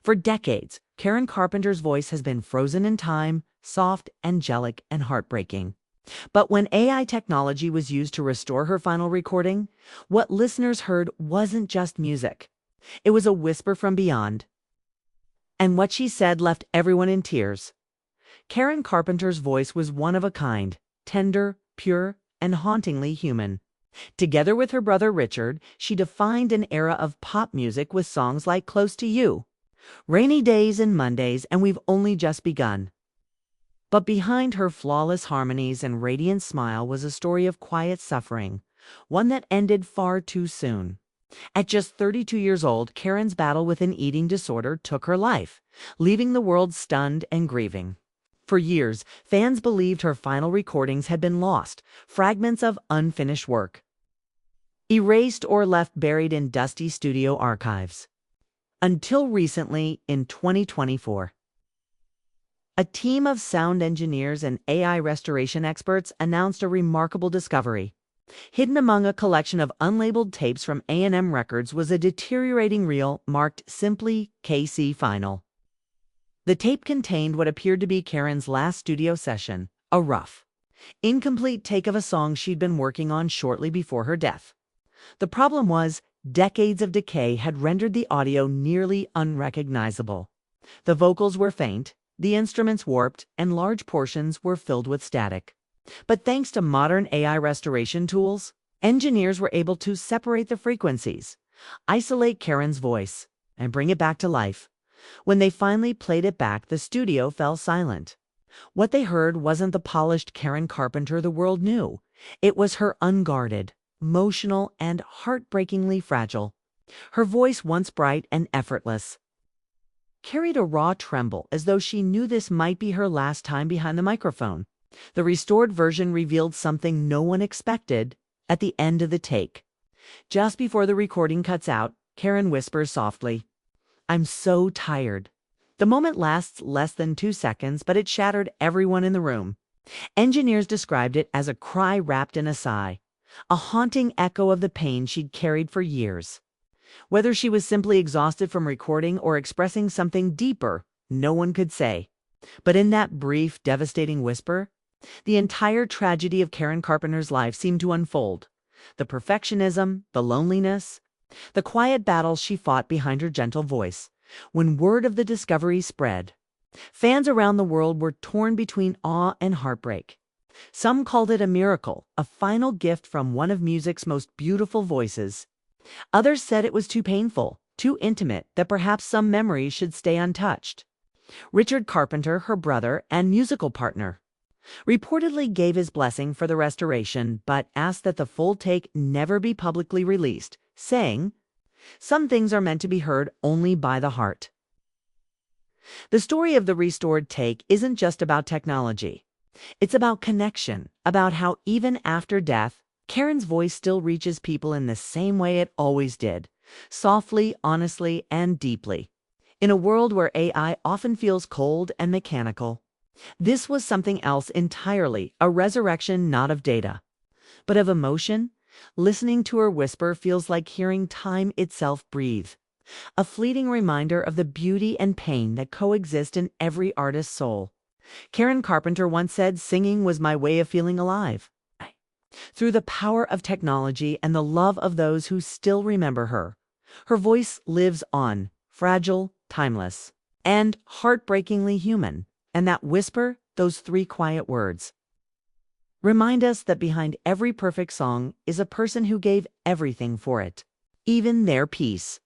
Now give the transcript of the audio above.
For decades, Karen Carpenter's voice has been frozen in time, soft, angelic, and heartbreaking. But when AI technology was used to restore her final recording, what listeners heard wasn't just music. It was a whisper from beyond. And what she said left everyone in tears. Karen Carpenter's voice was one of a kind, tender, pure, and hauntingly human. Together with her brother Richard, she defined an era of pop music with songs like Close to You, Rainy Days and Mondays, and We've Only Just Begun. But behind her flawless harmonies and radiant smile was a story of quiet suffering, one that ended far too soon. At just 32 years old, Karen's battle with an eating disorder took her life, leaving the world stunned and grieving. For years, fans believed her final recordings had been lost, fragments of unfinished work, erased or left buried in dusty studio archives. Until recently, in 2024. A team of sound engineers and AI restoration experts announced a remarkable discovery. Hidden among a collection of unlabeled tapes from A&M Records was a deteriorating reel marked simply KC Final. The tape contained what appeared to be Karen's last studio session, a rough, incomplete take of a song she'd been working on shortly before her death. The problem was, decades of decay had rendered the audio nearly unrecognizable. The vocals were faint, the instruments warped, and large portions were filled with static. But thanks to modern AI restoration tools, engineers were able to separate the frequencies, isolate Karen's voice, and bring it back to life. When they finally played it back, the studio fell silent. What they heard wasn't the polished Karen Carpenter the world knew. It was her unguarded, emotional, and heartbreakingly fragile. Her voice, once bright and effortless, carried a raw tremble as though she knew this might be her last time behind the microphone. The restored version revealed something no one expected at the end of the take. Just before the recording cuts out, Karen whispers softly, "I'm so tired." The moment lasts less than 2 seconds, but it shattered everyone in the room. Engineers described it as a cry wrapped in a sigh, a haunting echo of the pain she'd carried for years. Whether she was simply exhausted from recording or expressing something deeper, no one could say. But in that brief, devastating whisper, the entire tragedy of Karen Carpenter's life seemed to unfold. The perfectionism, the loneliness, the quiet battles she fought behind her gentle voice. When word of the discovery spread, fans around the world were torn between awe and heartbreak. Some called it a miracle, a final gift from one of music's most beautiful voices. Others said it was too painful, too intimate, that perhaps some memories should stay untouched. Richard Carpenter, her brother and musical partner, reportedly gave his blessing for the restoration, but asked that the full take never be publicly released, saying, "Some things are meant to be heard only by the heart." The story of the restored take isn't just about technology. It's about connection, about how even after death, Karen's voice still reaches people in the same way it always did, softly, honestly, and deeply. In a world where AI often feels cold and mechanical, this was something else entirely, a resurrection not of data, but of emotion. Listening to her whisper feels like hearing time itself breathe, a fleeting reminder of the beauty and pain that coexist in every artist's soul. Karen Carpenter once said, "Singing was my way of feeling alive." Through the power of technology and the love of those who still remember her, her voice lives on, fragile, timeless, and heartbreakingly human. And that whisper, those 3 quiet words, remind us that behind every perfect song is a person who gave everything for it, even their peace.